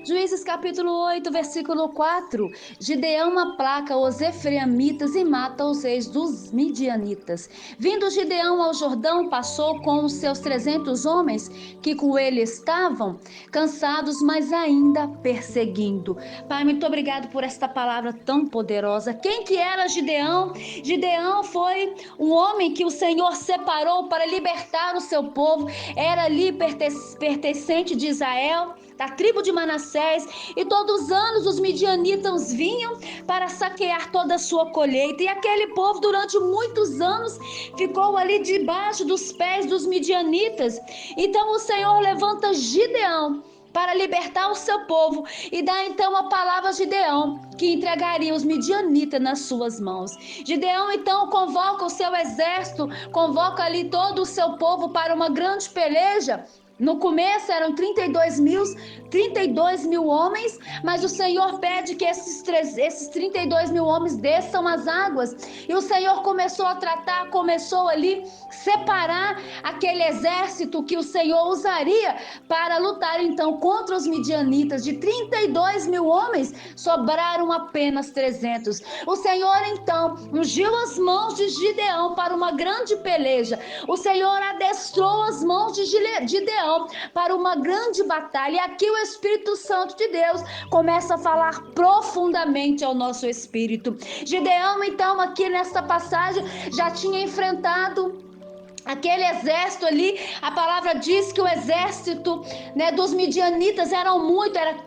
Juízes capítulo 8, versículo 4. Gideão aplaca os efraimitas e mata os reis dos midianitas. Vindo Gideão ao Jordão, passou com os seus 300 homens que com ele estavam, cansados, mas ainda perseguindo. Pai, muito obrigado por esta palavra tão poderosa. Quem que era Gideão? Gideão foi um homem que o Senhor separou para libertar o seu povo. Era ali pertencente de Israel, da tribo de Manassés, e todos os anos os midianitas vinham para saquear toda a sua colheita, e aquele povo durante muitos anos ficou ali debaixo dos pés dos midianitas. Então o Senhor levanta Gideão para libertar o seu povo e dá então a palavra a Gideão, que entregaria os midianitas nas suas mãos. Gideão então convoca o seu exército, convoca ali todo o seu povo para uma grande peleja. No começo eram 32 mil homens, mas o Senhor pede que esses 32 mil homens desçam as águas. E o Senhor começou ali separar aquele exército que o Senhor usaria para lutar então contra os midianitas. De 32 mil homens, sobraram apenas 300. O Senhor então ungiu as mãos de Gideão para uma grande peleja. O Senhor adestrou as mãos de Gideão para uma grande batalha. E aqui o Espírito Santo de Deus começa a falar profundamente ao nosso espírito. Gideão então aqui nesta passagem já tinha enfrentado aquele exército ali. A palavra diz que o exército, dos midianitas era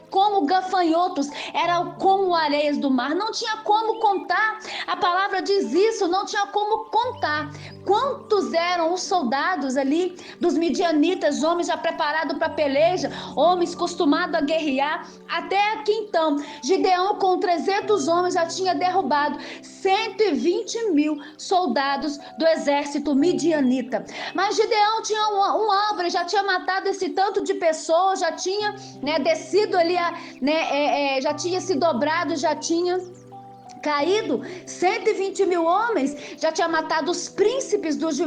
como gafanhotos, era como areias do mar, não tinha como contar. A palavra diz isso, não tinha como contar quantos eram os soldados ali dos midianitas, homens já preparados para peleja, homens acostumados a guerrear. Até aqui então, Gideão com 300 homens já tinha derrubado 120 mil soldados do exército midianita. Mas Gideão tinha um alvo, ele já tinha matado esse tanto de pessoas, já tinha descido ali, já tinha se dobrado, já tinha caído 120 mil homens, já tinha matado os príncipes dos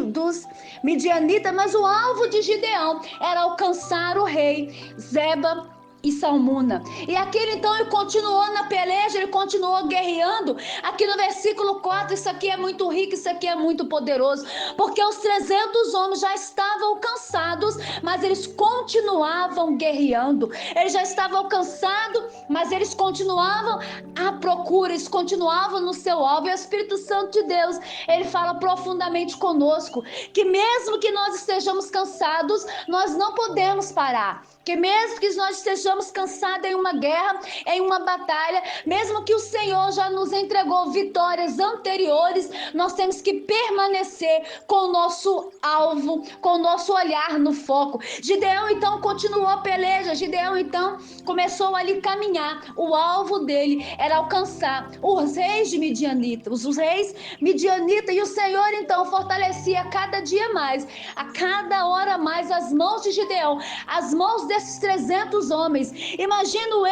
midianitas. Mas o alvo de Gideão era alcançar o rei Zeba e Salmuna. E aquele então ele continuou na peleja, ele continuou guerreando. Aqui no versículo 4, isso aqui é muito rico, isso aqui é muito poderoso, porque os 300 homens já estavam cansados, mas eles continuavam guerreando. Eles já estavam cansados, mas eles continuavam à procura, eles continuavam no seu alvo. E o Espírito Santo de Deus, ele fala profundamente conosco, que mesmo que nós estejamos cansados, nós não podemos parar. Que mesmo que nós estejamos cansados em uma guerra, em uma batalha, mesmo que o Senhor já nos entregou vitórias anteriores, nós temos que permanecer com o nosso alvo, com o nosso olhar no foco. Gideão então continuou a peleja, Gideão então começou ali caminhar. O alvo dele era alcançar os reis de Midianita, os reis midianitas, e o Senhor então fortalecia cada dia mais, a cada hora mais, as mãos de Gideão, as mãos desses 300 homens. Imagino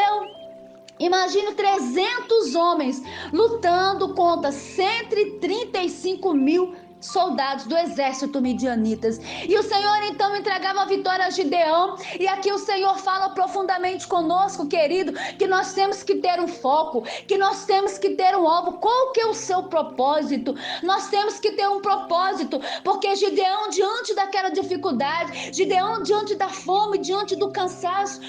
300 homens lutando contra 135 mil soldados do exército midianitas. E o Senhor então entregava a vitória a Gideão. E aqui o Senhor fala profundamente conosco, querido, que nós temos que ter um foco, que nós temos que ter um alvo. Qual que é o seu propósito? Nós temos que ter um propósito, porque Gideão, diante daquela dificuldade, Gideão diante da fome, diante do cansaço,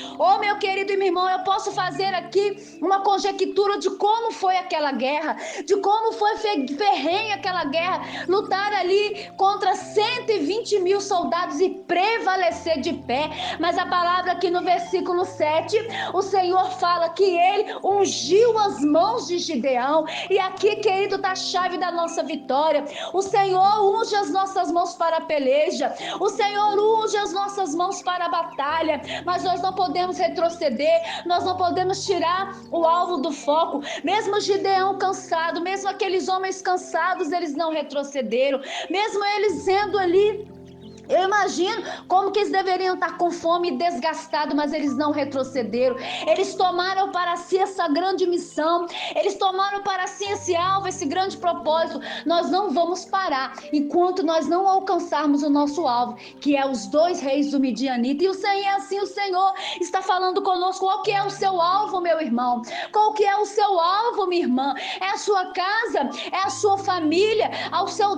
meu querido e meu irmão, eu posso fazer aqui uma conjectura de como foi aquela guerra, de como foi ferrenha aquela guerra, lutar ali contra 120 mil soldados e prevalecer de pé. Mas a palavra aqui no versículo 7, o Senhor fala que ele ungiu as mãos de Gideão. E aqui, querido, está a chave da nossa vitória. O Senhor unge as nossas mãos para a peleja, o Senhor unge as nossas mãos para a batalha, mas nós não podemos retroceder, nós não podemos tirar o alvo do foco. Mesmo Gideão cansado, mesmo aqueles homens cansados, eles não retrocederam. Mesmo eles sendo ali Eu imagino como que eles deveriam estar com fome e desgastados, mas eles não retrocederam. Eles tomaram para si essa grande missão, eles tomaram para si esse alvo, esse grande propósito. Nós não vamos parar enquanto nós não alcançarmos o nosso alvo, que é os 2 reis do Midianita. E o Senhor, assim, o Senhor está falando conosco. Qual que é o seu alvo, meu irmão? Qual que é o seu alvo, minha irmã? É a sua casa? É a sua família?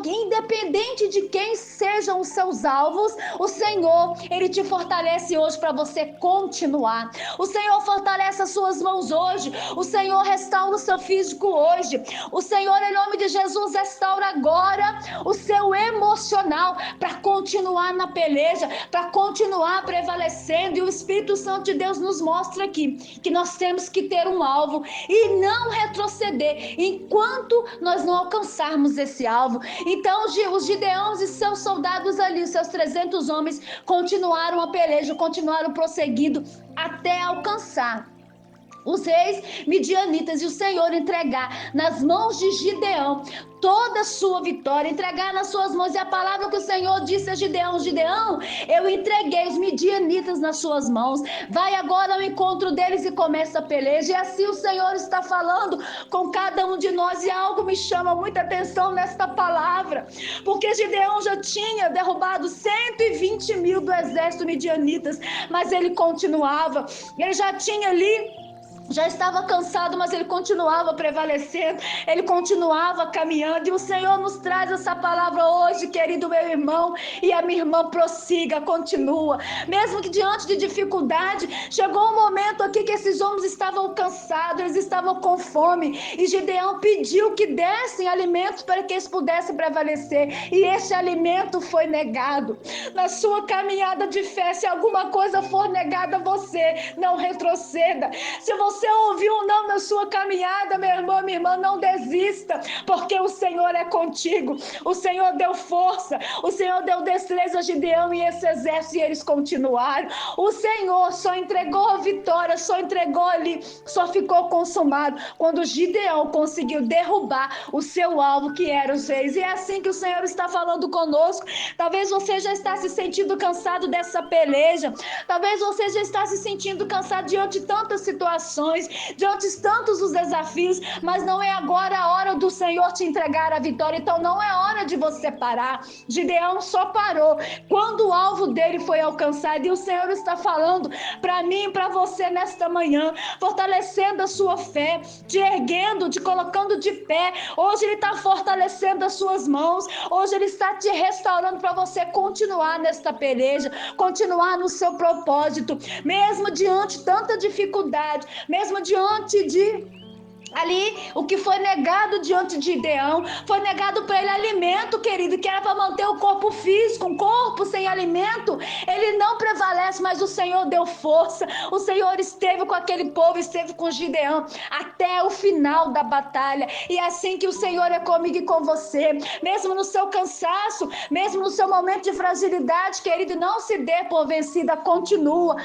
Independente de quem sejam os seus alvos, o Senhor, Ele te fortalece hoje para você continuar. O Senhor fortalece as suas mãos hoje. O Senhor restaura o seu físico hoje. O Senhor, em nome de Jesus, restaura agora o seu emocional para continuar na peleja, para continuar prevalecendo. E o Espírito Santo de Deus nos mostra aqui que nós temos que ter um alvo e não retroceder enquanto nós não alcançarmos esse alvo. Então os Gideões e seus soldados ali, seus 300 homens, continuaram a peleja, continuaram prosseguindo até alcançar os reis midianitas e o Senhor entregar nas mãos de Gideão toda a sua vitória, entregar nas suas mãos. E a palavra que o Senhor disse a Gideão: Gideão, eu entreguei os midianitas nas suas mãos, vai agora ao encontro deles e começa a peleja. E assim o Senhor está falando com cada um de nós. E algo me chama muita atenção nesta palavra, porque Gideão já tinha derrubado 120 mil do exército midianitas, mas ele continuava. Ele já tinha ali, já estava cansado, mas ele continuava prevalecendo, ele continuava caminhando. E o Senhor nos traz essa palavra hoje, querido meu irmão e a minha irmã: prossiga, continua. Mesmo que diante de dificuldade, chegou um momento aqui que esses homens estavam cansados, eles estavam com fome, e Gideão pediu que dessem alimentos para que eles pudessem prevalecer, e esse alimento foi negado. Na sua caminhada de fé, se alguma coisa for negada a você, não retroceda. Se você ouviu um não na sua caminhada, meu irmão, minha irmã, não desista, porque o Senhor é contigo. O Senhor deu força, o Senhor deu destreza a Gideão e esse exército, e eles continuaram. O Senhor só entregou a vitória, só entregou ali, só ficou consumado quando Gideão conseguiu derrubar o seu alvo, que era os reis. E é assim que o Senhor está falando conosco. Talvez você já está se sentindo cansado dessa peleja, talvez você já está se sentindo cansado diante de tantas situações, diante de tantos os desafios, mas não é agora a hora do Senhor te entregar a vitória. Então não é hora de você parar. Gideão só parou quando o alvo dele foi alcançado, e o Senhor está falando para mim e para você nesta manhã, fortalecendo a sua fé, te erguendo, te colocando de pé. Hoje Ele está fortalecendo as suas mãos, hoje Ele está te restaurando para você continuar nesta peleja, continuar no seu propósito, mesmo diante de tanta dificuldade, mesmo diante de ali, o que foi negado diante de Gideão, foi negado para ele alimento, querido, que era para manter o corpo físico. Um corpo sem alimento, ele não prevalece, mas o Senhor deu força. O Senhor esteve com aquele povo, esteve com Gideão até o final da batalha. E é assim que o Senhor é comigo e com você, mesmo no seu cansaço, mesmo no seu momento de fragilidade, querido, não se dê por vencida, continua,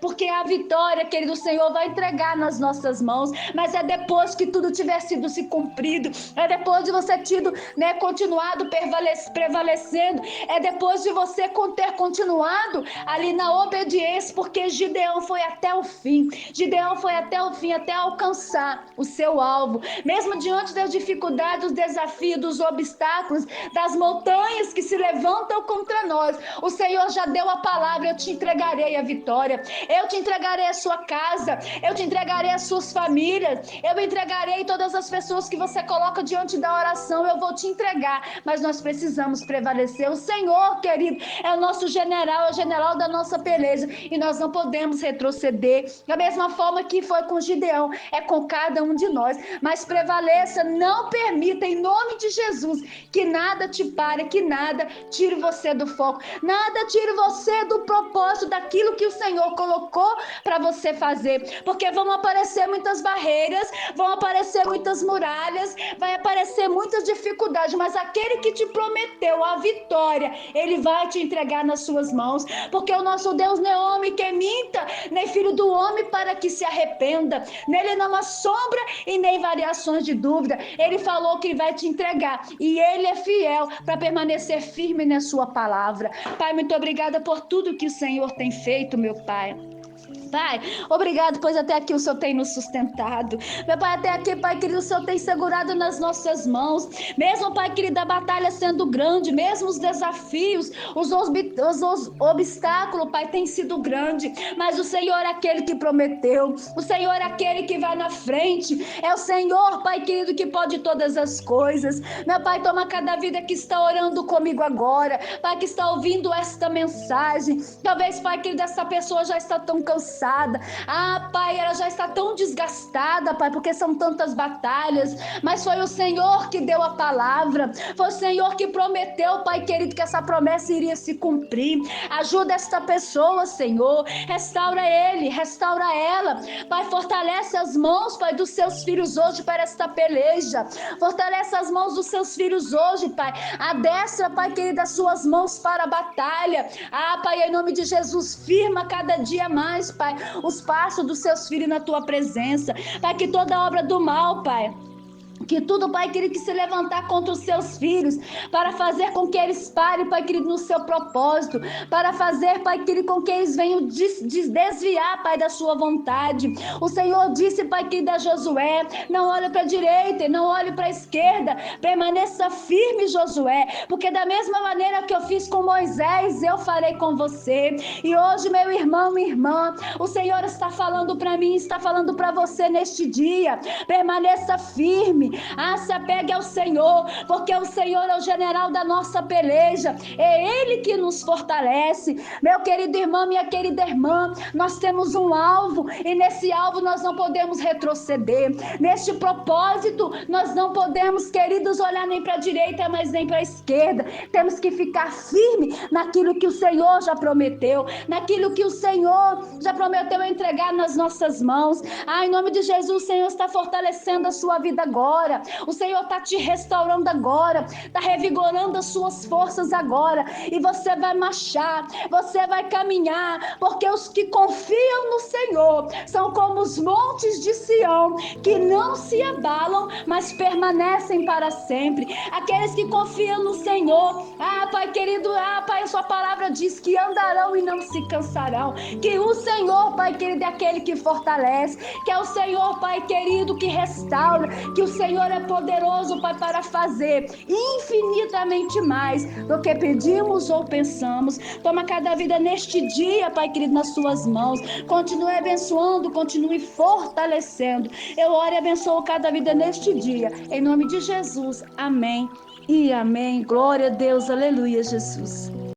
porque a vitória, querido, o Senhor vai entregar nas nossas mãos. Mas é depois que tudo tiver sido se cumprido, é depois de você ter continuado prevalecendo, é depois de você ter continuado ali na obediência, porque Gideão foi até o fim, até alcançar o seu alvo, mesmo diante das dificuldades, dos desafios, dos obstáculos, das montanhas que se levantam contra nós. O Senhor já deu a palavra: eu te entregarei a vitória, eu te entregarei a sua casa, eu te entregarei as suas famílias, eu entregarei todas as pessoas que você coloca diante da oração, eu vou te entregar. Mas nós precisamos prevalecer. O Senhor, querido, é o nosso general, é o general da nossa peleja, e nós não podemos retroceder. Da mesma forma que foi com Gideão, é com cada um de nós. Mas prevaleça, não permita, em nome de Jesus, que nada te pare, que nada tire você do foco, nada tire você do propósito, daquilo que o Senhor colocou para você fazer, porque vão aparecer muitas barreiras, barreiras, vão aparecer muitas muralhas, vai aparecer muitas dificuldades, mas aquele que te prometeu a vitória, ele vai te entregar nas suas mãos, porque o nosso Deus não é homem que minta, nem filho do homem para que se arrependa. Nele não há sombra e nem variações de dúvida. Ele falou que vai te entregar e ele é fiel para permanecer firme na sua palavra. Pai, muito obrigada por tudo que o Senhor tem feito, meu Pai. Pai, obrigado, pois até aqui o Senhor tem nos sustentado. Meu Pai, até aqui, Pai querido, o Senhor tem segurado nas nossas mãos. Mesmo, Pai querido, a batalha sendo grande, mesmo os desafios, os obstáculos, Pai, tem sido grande. Mas o Senhor é aquele que prometeu. O Senhor é aquele que vai na frente. É o Senhor, Pai querido, que pode todas as coisas. Meu Pai, toma cada vida que está orando comigo agora. Pai, que está ouvindo esta mensagem. Talvez, Pai querido, essa pessoa já está tão cansada. Pai, ela já está tão desgastada, Pai, porque são tantas batalhas, mas foi o Senhor que deu a palavra, foi o Senhor que prometeu, Pai querido, que essa promessa iria se cumprir. Ajuda esta pessoa, Senhor, restaura ele, restaura ela, Pai, fortalece as mãos, Pai, dos seus filhos hoje para esta peleja, fortalece as mãos dos seus filhos hoje, Pai, adestra, Pai querido, as suas mãos para a batalha. Pai, em nome de Jesus, firma cada dia mais, Pai, os passos dos seus filhos na tua presença, Pai, que toda obra do mal, Pai, que tudo, Pai querido, que se levantar contra os seus filhos, para fazer com que eles parem, Pai querido, no seu propósito, para fazer, Pai querido, com que eles venham desviar, Pai, da sua vontade. O Senhor disse, Pai querido, a Josué, não olhe para a direita e não olhe para a esquerda, permaneça firme, Josué, porque da mesma maneira que eu fiz com Moisés, eu farei com você. E hoje, meu irmão, minha irmã, o Senhor está falando para mim, está falando para você neste dia, permaneça firme. Se apegue ao Senhor, porque o Senhor é o general da nossa peleja, é Ele que nos fortalece. Meu querido irmão, minha querida irmã, nós temos um alvo, e nesse alvo nós não podemos retroceder. Neste propósito, nós não podemos, queridos, olhar nem para a direita, mas nem para a esquerda. Temos que ficar firme naquilo que o Senhor já prometeu, naquilo que o Senhor já prometeu entregar nas nossas mãos. Em nome de Jesus, o Senhor está fortalecendo a sua vida agora. O Senhor está te restaurando agora, está revigorando as suas forças agora, e você vai marchar, você vai caminhar, porque os que confiam no Senhor são como os montes de Sião, que não se abalam, mas permanecem para sempre. Aqueles que confiam no Senhor, Pai querido, Pai, a sua palavra diz que andarão e não se cansarão, que o Senhor, Pai querido, é aquele que fortalece, que é o Senhor, Pai querido, que restaura, que o Senhor é poderoso, Pai, para fazer infinitamente mais do que pedimos ou pensamos. Toma cada vida neste dia, Pai querido, nas suas mãos. Continue abençoando, continue fortalecendo. Eu oro e abençoo cada vida neste dia. Em nome de Jesus. Amém e amém. Glória a Deus. Aleluia, Jesus.